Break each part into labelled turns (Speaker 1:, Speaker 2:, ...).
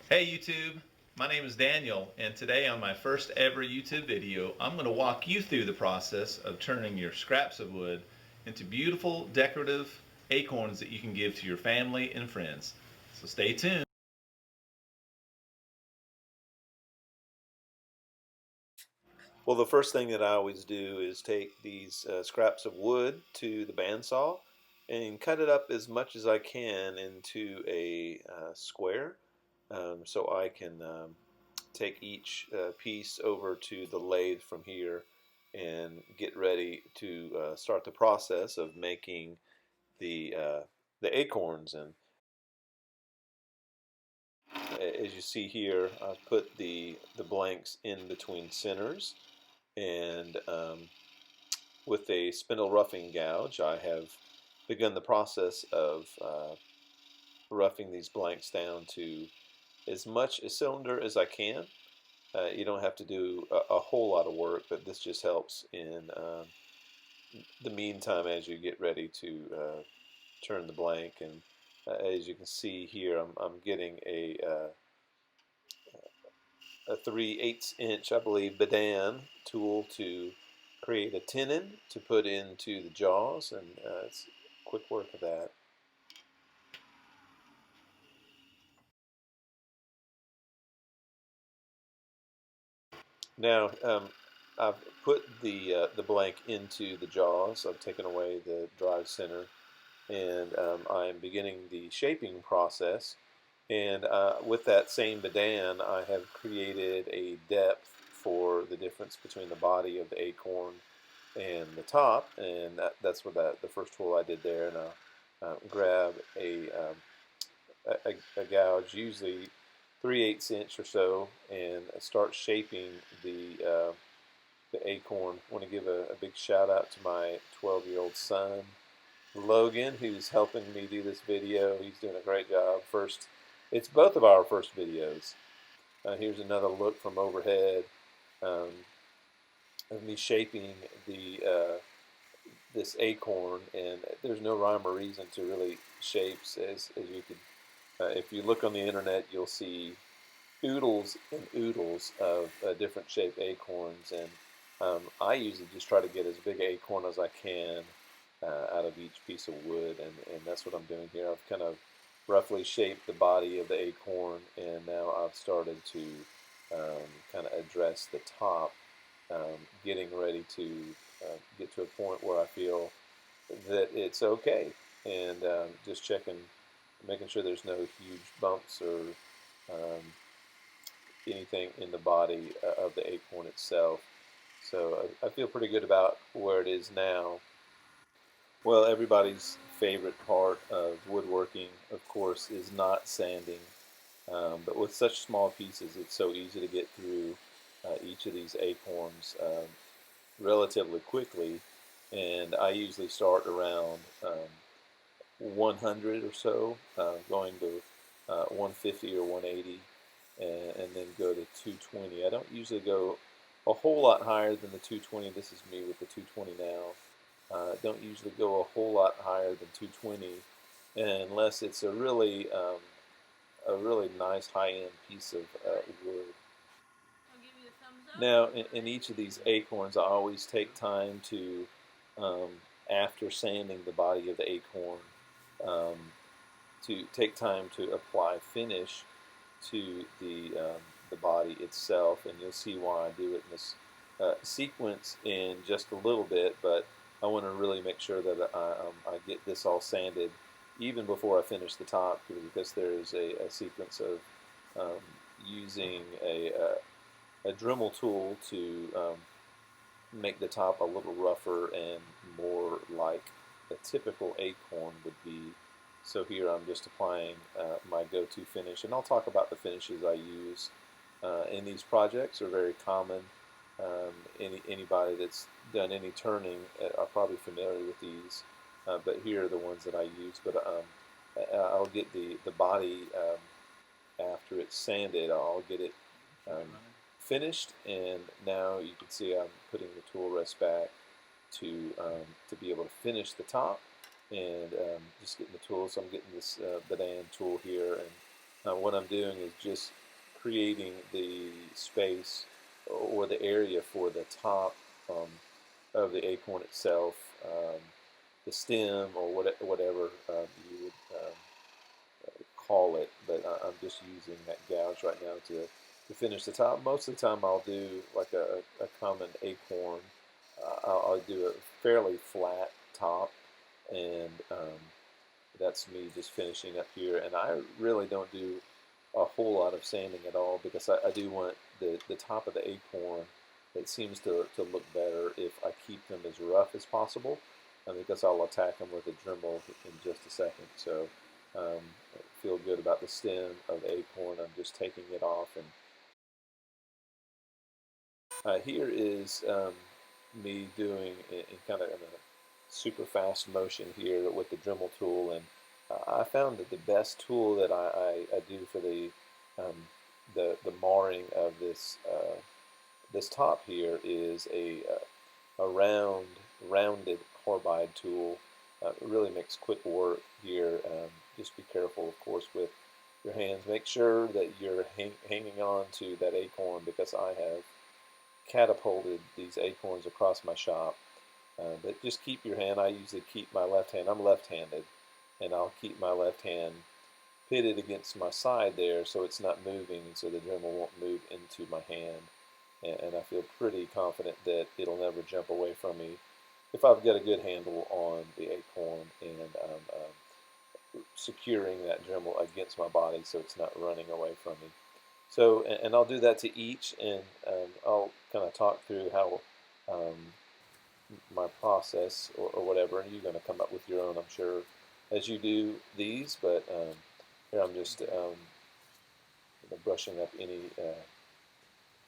Speaker 1: Hey YouTube, my name is Daniel, and today on my first ever YouTube video, I'm going to walk you through the process of turning your scraps of wood into beautiful decorative acorns that you can give to your family and friends. So stay tuned.
Speaker 2: Well, the first thing that I always do is take these scraps of wood to the bandsaw and cut it up as much as I can into a square, so I can take each piece over to the lathe from here and get ready to start the process of making the uh, the acorns. And as you see here, I've put the blanks in between centers, and with a spindle roughing gouge, I have begun the process of roughing these blanks down to as much a cylinder as I can. You don't have to do a whole lot of work, but this just helps in the meantime as you get ready to turn the blank. And as you can see here, I'm getting a 3/8 inch, I believe, Badan tool to create a tenon to put into the jaws, and it's quick work of that. Now, I've put the blank into the jaws. I've taken away the drive center, and I am beginning the shaping process. And with that same Badan, I have created a depth for the difference between the body of the acorn and the top, and that's what the first tool I did there. And I'll grab a gouge, usually 3/8 inch or so, and start shaping the acorn. I want to give a big shout out to my 12-year-old son, Logan, who's helping me do this video. He's doing a great job. It's both of our first videos. Here's another look from overhead um, of me shaping the this acorn, and there's no rhyme or reason to really shapes as you could. If you look on the internet, you'll see oodles and oodles of different shaped acorns, and I usually just try to get as big an acorn as I can out of each piece of wood, and that's what I'm doing here. I've kind of roughly shaped the body of the acorn, and now I've started to kind of address the top, getting ready to get to a point where I feel that it's okay, and just checking, making sure there's no huge bumps or um, anything in the body of the acorn itself. So I feel pretty good about where it is now. Well, everybody's favorite part of woodworking, of course, is not sanding. But with such small pieces, it's so easy to get through each of these acorns relatively quickly. And I usually start around 100 or so, going to 150 or 180, and then go to 220. I don't usually go a whole lot higher than the 220. This is me with the 220 now. Don't usually go a whole lot higher than 220 unless it's a really nice high-end piece of wood. Now, in each of these acorns, I always take time to, um, after sanding the body of the acorn, um, to take time to apply finish to the body itself, and you'll see why I do it in this sequence in just a little bit. But I want to really make sure that I get this all sanded even before I finish the top, because there's a sequence of um, using a Dremel tool to make the top a little rougher and more like a typical acorn would be. So here I'm just applying my go-to finish, and I'll talk about the finishes I use in these projects. Are very common. Anybody that's done any turning are probably familiar with these, but here are the ones that I use. But I'll get the body after it's sanded. I'll get it um, finished, and now you can see I'm putting the tool rest back to be able to finish the top, and just getting the tool. So I'm getting this Badan tool here, and what I'm doing is just creating the space or the area for the top of the acorn itself, the stem or whatever you would call it, but I'm just using that gouge right now to finish the top. Most of the time I'll do like a common acorn. I'll do a fairly flat top, and that's me just finishing up here. And I really don't do a whole lot of sanding at all because I do want the top of the acorn. It seems to look better if I keep them as rough as possible, because I'll attack them with a Dremel in just a second. So I feel good about the stem of the acorn. I'm just taking it off, and here is me doing in kind of in a super fast motion here with the Dremel tool, and I found that the best tool that I do for the marring of this top here is a rounded carbide tool. It really makes quick work here. Just be careful, of course, with your hands. Make sure that you're hanging on to that acorn, because I have catapulted these acorns across my shop. But just keep your hand. I usually keep my left hand. I'm left-handed, and I'll keep my left hand pitted against my side there so it's not moving, so the Dremel won't move into my hand. And I feel pretty confident that it'll never jump away from me if I've got a good handle on the acorn, and securing that Dremel against my body so it's not running away from me. So, and I'll do that to each, and I'll kind of talk through how my process or whatever, and you're going to come up with your own, I'm sure, as you do these. But here I'm just brushing up any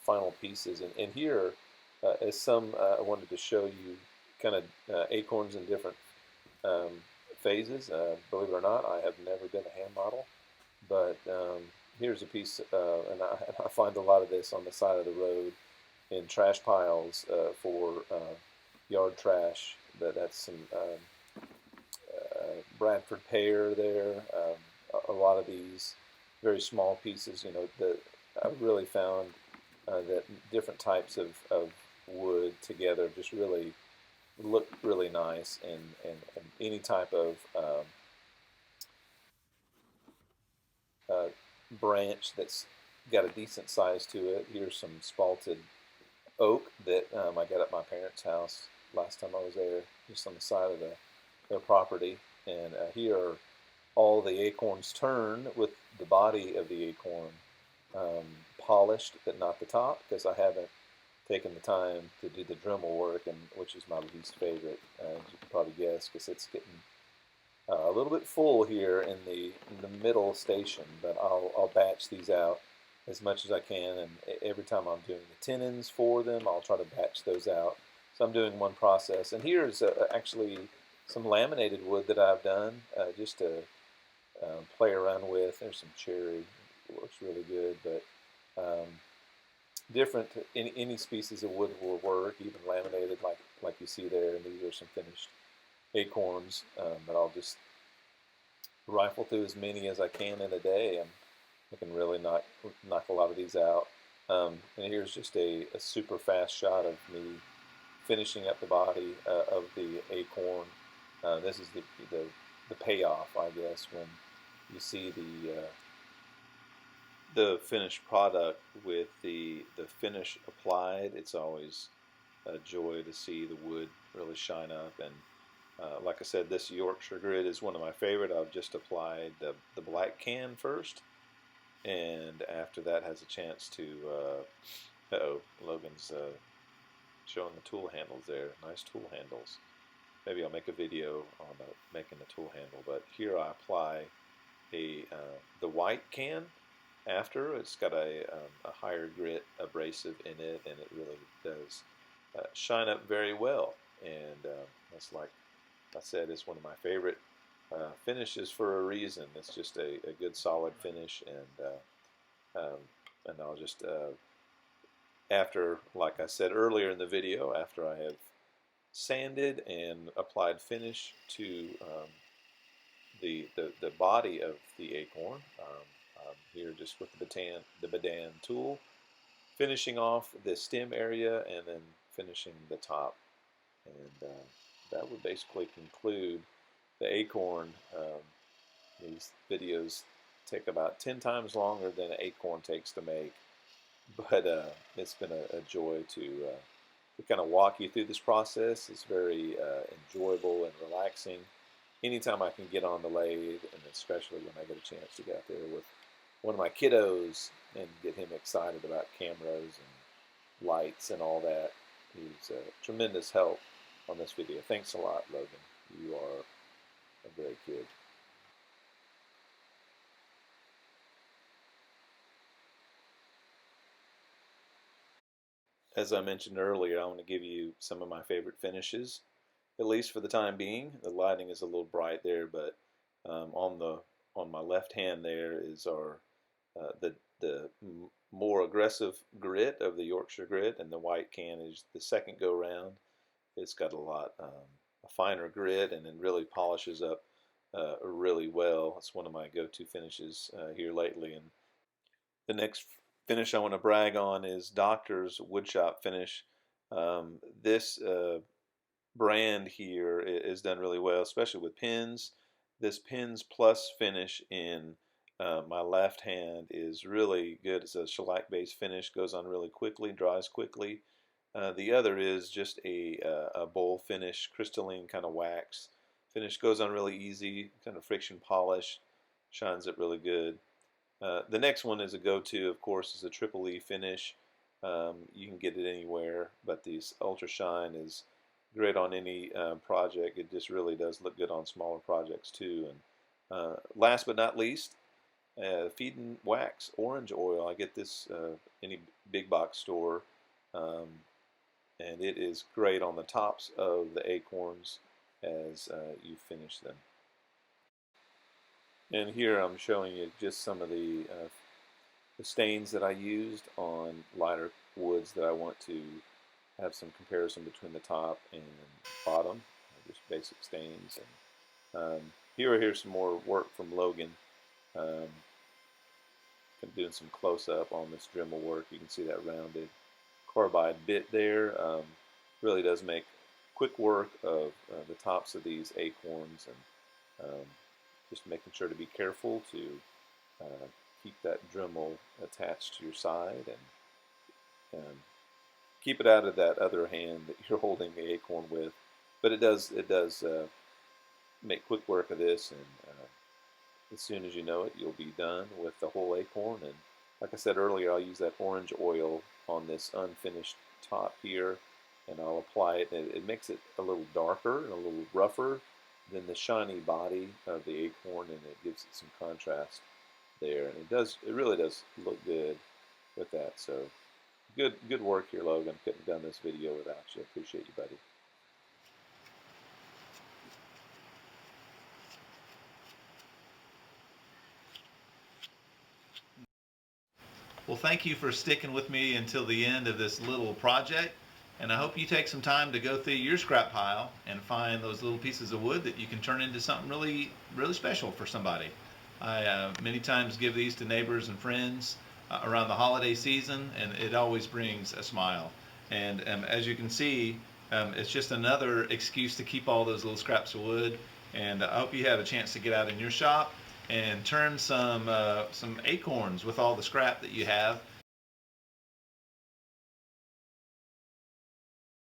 Speaker 2: final pieces, and here is some I wanted to show you kind of acorns in different phases. Believe it or not, I have never been a hand model, but here's a piece, and I find a lot of this on the side of the road in trash piles for yard trash. That's some Bradford pear there. A lot of these very small pieces, I've really found that different types of wood together just really look really nice, and any type of uh, branch that's got a decent size to it. Here's some spalted oak that I got at my parents' house last time I was there, just on the side of their property. And here are all the acorns turned with the body of the acorn polished, but not the top, because I haven't taken the time to do the Dremel work, and which is my least favorite, as you can probably guess, because it's getting a little bit full here in the middle station. But I'll batch these out as much as I can, and every time I'm doing the tenons for them, I'll try to batch those out. So I'm doing one process, and here's actually some laminated wood that I've done just to play around with. There's some cherry, it looks really good, but different. Any species of wood will work, even laminated, like you see there. And these are some finished acorns, but I'll just rifle through as many as I can in a day, and I can really knock a lot of these out. And here's just a super fast shot of me finishing up the body of the acorn. This is the payoff, I guess, when you see the finished product with the finish applied. It's always a joy to see the wood really shine up. And like I said, this Yorkshire grit is one of my favorite. I've just applied the black can first, and after that has a chance to Logan's showing the tool handles there. Nice tool handles. Maybe I'll make a video on making the tool handle. But here I apply the white can after. It's got a higher grit abrasive in it, and it really does shine up very well. And that's, like I said, it's one of my favorite finishes for a reason. It's just a good solid finish, and I'll just after, like I said earlier in the video, after I have sanded and applied finish to the body of the acorn, Here just with the Badan tool, finishing off the stem area and then finishing the top. And that would basically conclude the acorn. These videos take about 10 times longer than an acorn takes to make, but it's been a joy to kind of walk you through this process. It's very enjoyable and relaxing. Anytime I can get on the lathe, and especially when I get a chance to get out there with one of my kiddos and get him excited about cameras and lights and all that, he's a tremendous help on this video. Thanks a lot, Logan. You are a great kid. As I mentioned earlier, I want to give you some of my favorite finishes, at least for the time being. The lighting is a little bright there, but on my left hand there is our the more aggressive grit of the Yorkshire grit, and the white can is the second go round. It's got a finer grit, and it really polishes up really well. It's one of my go-to finishes here lately. And the next finish I want to brag on is Doctor's Woodshop finish. This brand here is done really well, especially with pins. This pins plus finish in my left hand is really good. It's a shellac-based finish, goes on really quickly, dries quickly. The other is just a bowl finish, crystalline kind of wax finish, goes on really easy, kind of friction polish, shines it really good. The next one is a go-to, of course, is a triple E finish. You can get it anywhere, but this Ultra Shine is great on any project. It just really does look good on smaller projects too. And last but not least, Feed and Wax orange oil. I get this any big box store, and it is great on the tops of the acorns as you finish them. And here I'm showing you just some of the stains that I used on lighter woods that I want to have some comparison between the top and bottom, just basic stains. And here's some more work from Logan. Doing some close-up on this Dremel work. You can see that rounded carbide bit there. Really does make quick work of the tops of these acorns, and just making sure to be careful to keep that Dremel attached to your side, and keep it out of that other hand that you're holding the acorn with. But it does make quick work of this, and as soon as you know it, you'll be done with the whole acorn. And like I said earlier, I'll use that orange oil on this unfinished top here, and I'll apply it. And it makes it a little darker and a little rougher than the shiny body of the acorn, and it gives it some contrast there. And it really does look good with that. So good work here, Logan. Couldn't have done this video without you. Appreciate you, buddy.
Speaker 1: Well, thank you for sticking with me until the end of this little project, and I hope you take some time to go through your scrap pile and find those little pieces of wood that you can turn into something really, really special for somebody. I many times give these to neighbors and friends around the holiday season, and it always brings a smile. And as you can see, it's just another excuse to keep all those little scraps of wood. And I hope you have a chance to get out in your shop and turn some acorns with all the scrap that you have